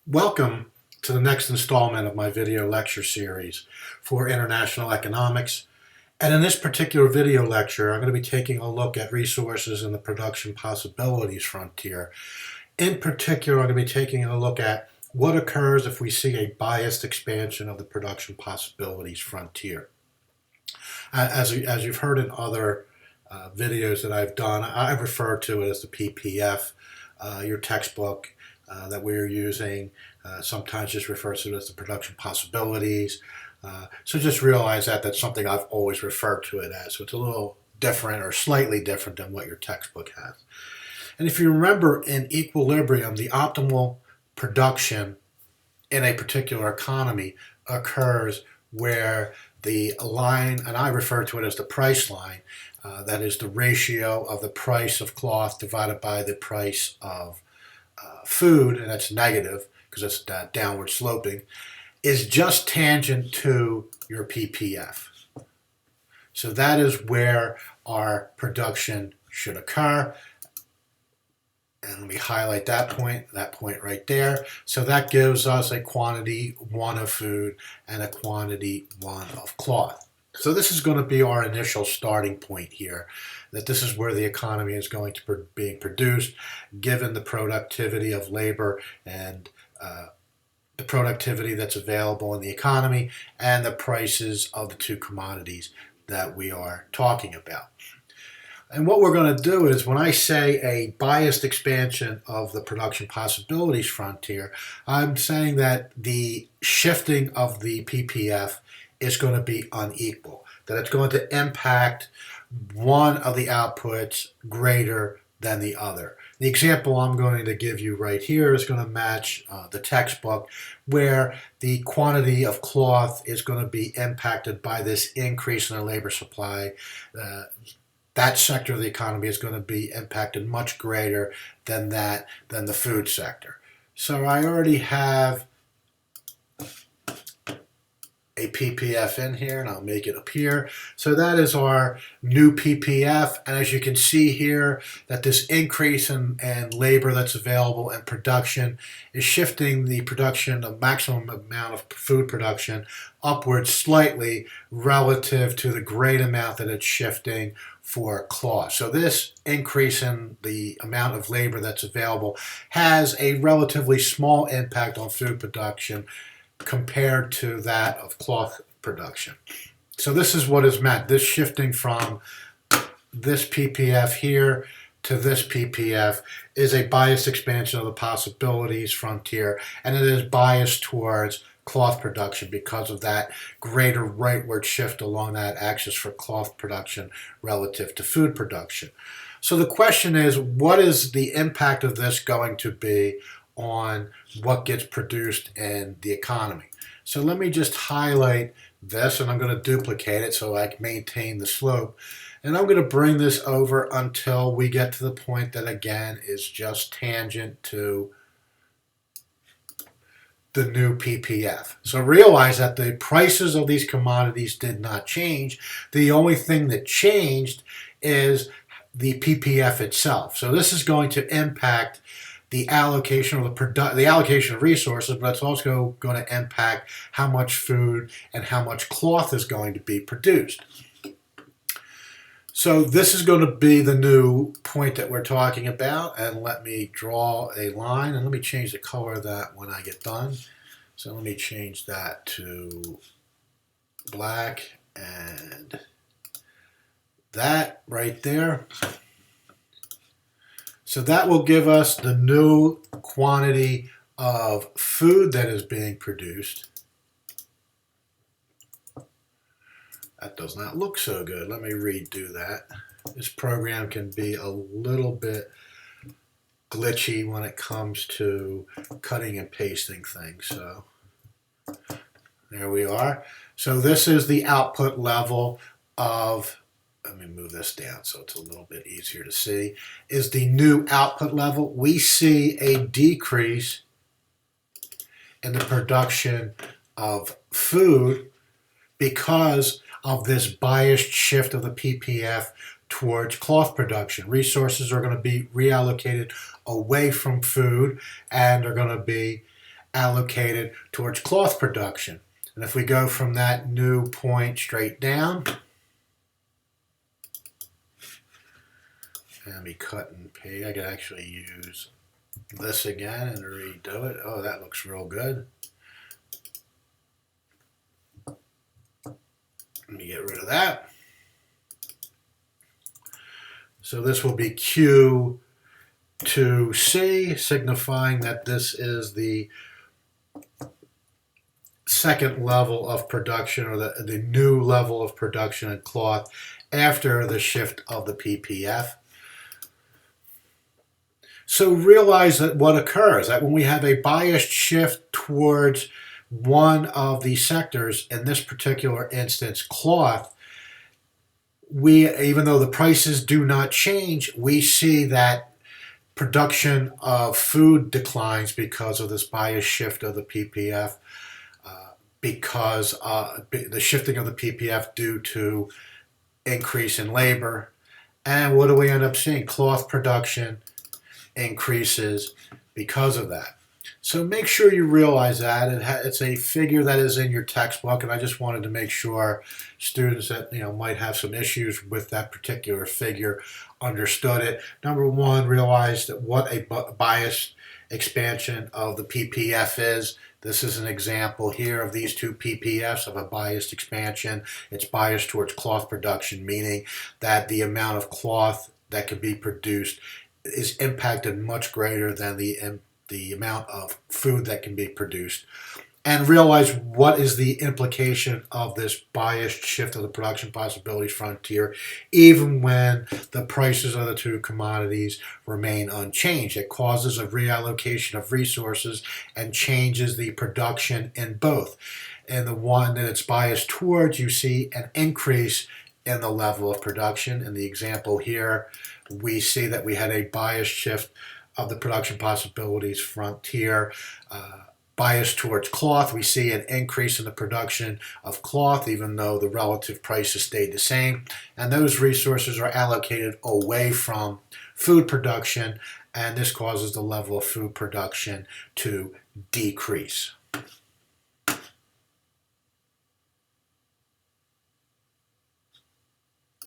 Welcome to the next installment of my video lecture series for international economics. And in this particular video lecture, I'm going to be taking a look at resources in the production possibilities frontier. In particular, I'm going to be taking a look at what occurs if we see a biased expansion of the production possibilities frontier. As you've heard in other videos that I've done, I refer to it as the PPF. Your textbook that we're using sometimes just refers to it as the production possibilities. So just realize that that's something I've always referred to it as. So it's a little different or slightly different than what your textbook has. And if you remember, in equilibrium, the optimal production in a particular economy occurs where the line, and I refer to it as the price line, that is the ratio of the price of cloth divided by the price of food, and that's negative because it's downward sloping, is just tangent to your PPF. So that is where our production should occur. And let me highlight that point right there. So that gives us a quantity 1 of food and a quantity 1 of cloth. So this is going to be our initial starting point here, that this is where the economy is going to be produced, given the productivity of labor and the productivity that's available in the economy and the prices of the two commodities that we are talking about. And what we're going to do is, when I say a biased expansion of the production possibilities frontier, I'm saying that the shifting of the PPF is going to be unequal, that it's going to impact one of the outputs greater than the other. The example I'm going to give you right here is going to match the textbook, where the quantity of cloth is going to be impacted by this increase in the labor supply. That sector of the economy is going to be impacted much greater than the food sector. So I already have a PPF in here, and I'll make it appear. So that is our new PPF, and as you can see here, that this increase in labor that's available in production is shifting the production, the maximum amount of food production, upwards slightly relative to the great amount that it's shifting for cloth. So this increase in the amount of labor that's available has a relatively small impact on food production compared to that of cloth production. So this is what is meant. This shifting from this PPF here to this PPF is a biased expansion of the possibilities frontier, and it is biased towards cloth production because of that greater rightward shift along that axis for cloth production relative to food production. So the question is, what is the impact of this going to be on what gets produced in the economy? So let me just highlight this, and I'm going to duplicate it so I can maintain the slope. And I'm going to bring this over until we get to the point that, again, is just tangent to the new PPF. So realize that the prices of these commodities did not change. The only thing that changed is the PPF itself. So this is going to impact the allocation of the allocation of resources, but it's also going to impact how much food and how much cloth is going to be produced. So this is going to be the new point that we're talking about, and let me draw a line, and let me change the color of that when I get done. So let me change that to black, and that right there. So that will give us the new quantity of food that is being produced. That does not look so good. Let me redo that. This program can be a little bit glitchy when it comes to cutting and pasting things. So there we are. So this is the output level of, let me move this down so it's a little bit easier to see, is the new output level. We see a decrease in the production of food because of this biased shift of the PPF towards cloth production. Resources are going to be reallocated away from food and are going to be allocated towards cloth production. And if we go from that new point straight down, let me cut and paste. I could actually use this again and redo it. Oh, that looks real good. Let me get rid of that. So this will be Q2C, signifying that this is the second level of production, or the new level of production in cloth after the shift of the PPF. So realize that what occurs, that when we have a biased shift towards one of the sectors, in this particular instance, cloth, even though the prices do not change, we see that production of food declines because of this biased shift of the PPF, because the shifting of the PPF due to increase in labor. And what do we end up seeing? Cloth production increases because of that. So make sure you realize that it's a figure that is in your textbook, and I just wanted to make sure students that might have some issues with that particular figure understood it. Number one, realize that what a biased expansion of the PPF is. This is an example here of these two PPFs of a biased expansion. It's biased towards cloth production, meaning that the amount of cloth that can be produced is impacted much greater than the amount of food that can be produced. And realize what is the implication of this biased shift of the production possibilities frontier, even when the prices of the two commodities remain unchanged. It causes a reallocation of resources and changes the production in both. And the one that it's biased towards, you see an increase in the level of production. In the example here, we see that we had a biased shift of the production possibilities frontier. Biased towards cloth, we see an increase in the production of cloth, even though the relative prices stayed the same. And those resources are allocated away from food production, and this causes the level of food production to decrease.